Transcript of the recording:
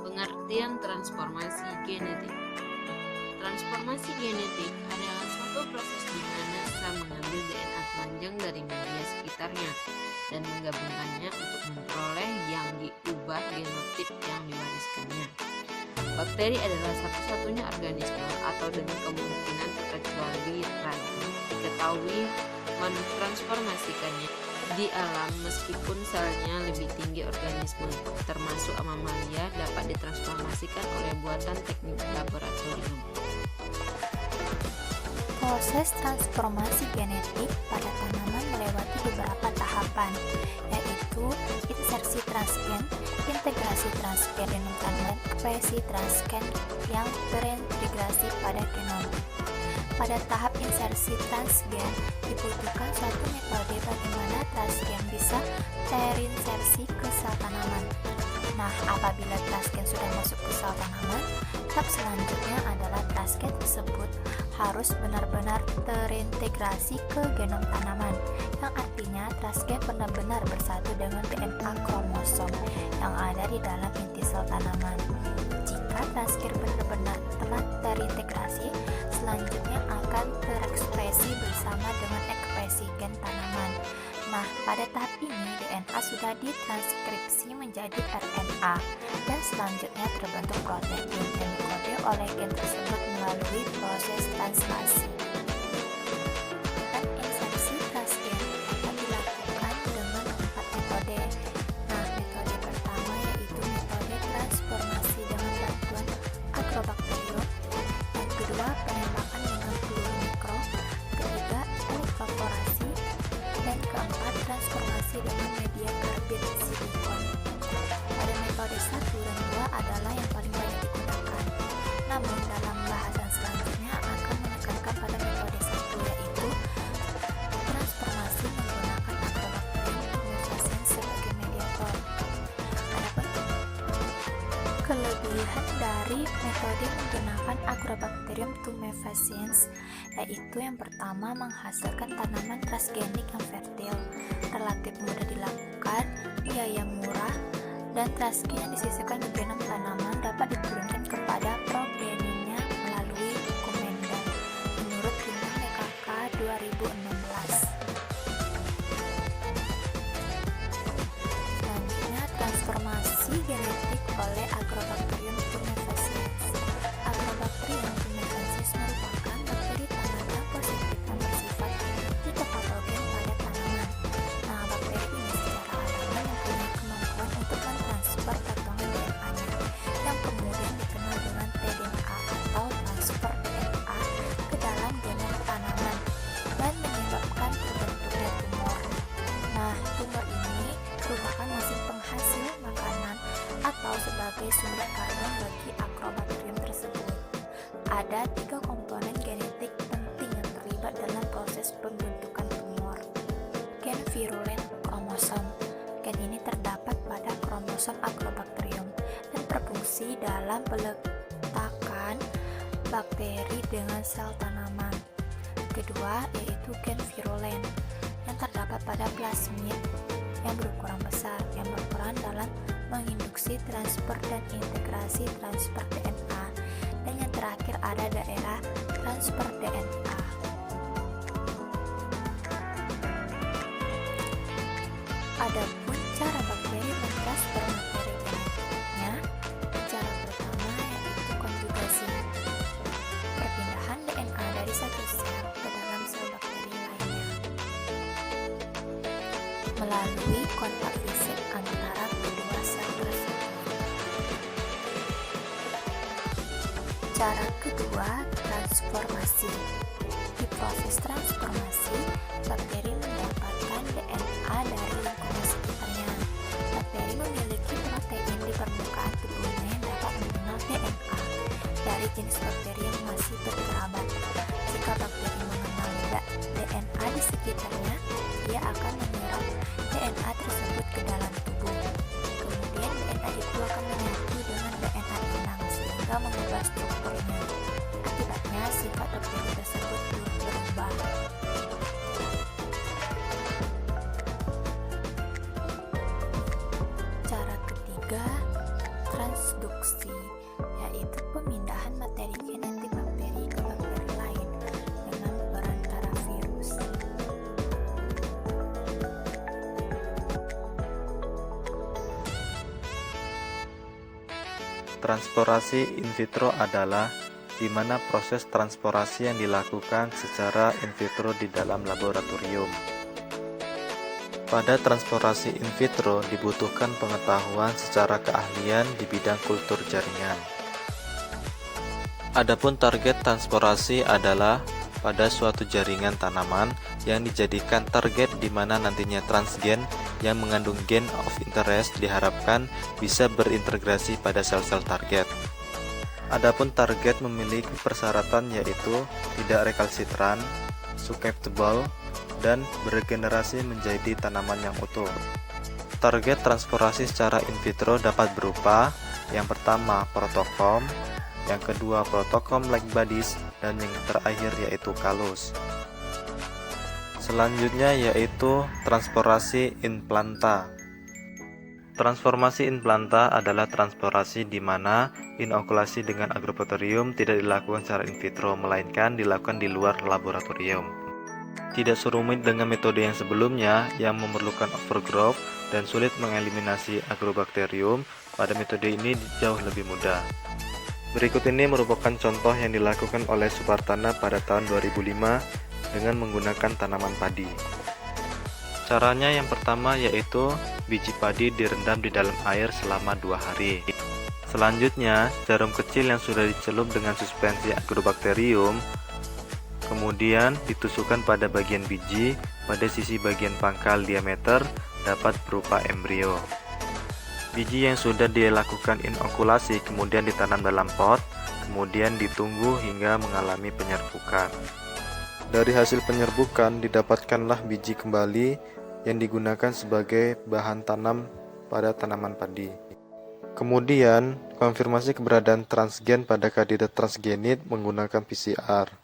Pengertian transformasi genetik. Transformasi genetik adalah suatu proses di mana sel mengambil DNA telanjang dari media sekitarnya dan menggabungkannya untuk memperoleh yang diubah genotip yang diwariskannya. Bakteri adalah satu-satunya organisme atau dengan kemungkinan terkecuali lagi diketahui mentransformasikannya di alam. Meskipun selnya lebih tinggi, organisme termasuk mamalia dapat ditransformasikan oleh buatan teknik laboratorium. Proses transformasi genetik pada tanaman melewati beberapa tahapan, yaitu insersi transgen, integrasi transgen genom tanaman, ekspresi transgen yang terintegrasi pada genom. Pada tahap insersi transgen, dibutuhkan suatu metode bagaimana transgen bisa terinsersi ke sel tanaman. Nah, apabila transgen sudah masuk ke sel tanaman, tahap selanjutnya adalah transgen tersebut harus benar-benar terintegrasi ke genom tanaman, yang artinya transgen benar-benar bersatu dengan DNA kromosom yang ada di dalam inti sel tanaman. Jika transgen benar-benar telah terintegrasi, selanjutnya akan terekspresi bersama dengan ekspresi gen tanaman. Nah, pada tahap ini DNA sudah ditranskripsi menjadi RNA dan selanjutnya terbentuk protein yang dikode oleh gen tersebut melalui proses translasi. Dan insersi transgen dapat dilakukan dengan 4 metode. Nah, metode pertama yaitu metode transformasi dengan bantuan agrobakterium, yang kedua penembakan dengan peluru mikro, ketiga elektroporasi, dan keempat transformasi dengan media karbit silikon. Pada metode 1 dan 2 adalah yang paling banyak digunakan. Namun dalam bahasan selanjutnya akan menekankan pada metode 1, yaitu transformasi menggunakan agrobakterium tumefaciens sebagai mediator. Adapun kelebihan dari metode menggunakan agrobakterium tumefaciens yaitu yang pertama, menghasilkan tanaman transgenik yang fertil, relatif mudah dilakukan, biaya murah, dan transgen yang disisipkan di genom tanaman dapat diturunkan kepada progenenya melalui dokumenda menurut Undang PKK 2016. Selanjutnya, transformasi genetik oleh agrobakterium tumefaciens. Agrobakterium tumefaciens merupakan bakteri tanah yang positif yang bersifat fitopatogen pada tanaman. Nah, bakteri ini secara alami mempunyai kemampuan untuk mentransfer potongan DNA-nya yang kemudian dikenal dengan tDNA atau transfer DNA ke dalam genom tanaman dan menyebabkan terbentuknya tumor. Nah, tumor ini merupakan mesin penghasil makanan atau sebagai sumber karbon bagi agrobakterium tersebut. Ada 3 komponen genetik penting yang terlibat dalam proses pembentukan tumor. Gen virulen kromosom. Gen ini terdapat pada kromosom agrobakterium dan berfungsi dalam peletakan bakteri dengan sel tanaman. Kedua yaitu gen virulen yang terdapat pada plasmid yang berukuran besar yang berperan dalam menginduksi transfer dan integrasi transfer DNA. Dan yang terakhir ada daerah transfer DNA. Adapun cara bakteri mentransfer materi genetiknya, cara pertama yaitu konjugasi, perpindahan DNA dari satu sel ke dalam sel bakteri lainnya melalui kontak fisik antara kedua sel tersebut. Cara kedua, transformasi. Di proses transformasi, bakteri mendapatkan DNA dari lingkungan sekitarnya. Bakteri memiliki protein di permukaan tubuhnya yang dapat mengenal DNA dari jenis bakteri yang masih berkerabat. Jika bakteri mengenal DNA di sekitarnya, dia akan menyerap DNA tersebut ke dalam tubuh. Kemudian DNA itu akan menyatu dengan DNA inang sehingga mengubah strukturnya. Akibatnya sifat bakteri tersebut berubah. ketiga, transduksi, yaitu pemindahan materi genetik bakteri ke bakteri lain dengan perantara virus. Transporasi in vitro adalah di mana proses transporasi yang dilakukan secara in vitro di dalam laboratorium. Pada transporasi in vitro dibutuhkan pengetahuan secara keahlian di bidang kultur jaringan. Adapun target transporasi adalah pada suatu jaringan tanaman yang dijadikan target di mana nantinya transgen yang mengandung gen of interest diharapkan bisa berintegrasi pada sel-sel target. Adapun target memiliki persyaratan yaitu tidak recalcitrant, susceptible, dan beregenerasi menjadi tanaman yang utuh. Target transporasi secara in vitro dapat berupa yang pertama protoform, yang kedua protoform-like bodies, dan yang terakhir yaitu kalus. Selanjutnya yaitu transporasi in planta. Transformasi in planta adalah transporasi di mana inokulasi dengan agrobaktérium tidak dilakukan secara in vitro, melainkan dilakukan di luar laboratorium. Tidak serumit dengan metode yang sebelumnya yang memerlukan overgrowth dan sulit mengeliminasi agrobakterium, pada metode ini jauh lebih mudah. Berikut ini merupakan contoh yang dilakukan oleh Supartana pada tahun 2005 dengan menggunakan tanaman padi. Caranya yang pertama yaitu biji padi direndam di dalam air selama 2 hari. Selanjutnya, jarum kecil yang sudah dicelup dengan suspensi agrobakterium kemudian ditusukkan pada bagian biji pada sisi bagian pangkal diameter dapat berupa embrio. Biji yang sudah dilakukan inokulasi kemudian ditanam dalam pot, kemudian ditunggu hingga mengalami penyerbukan. Dari hasil penyerbukan didapatkanlah biji kembali yang digunakan sebagai bahan tanam pada tanaman padi. Kemudian, konfirmasi keberadaan transgen pada kandidat transgenit menggunakan PCR.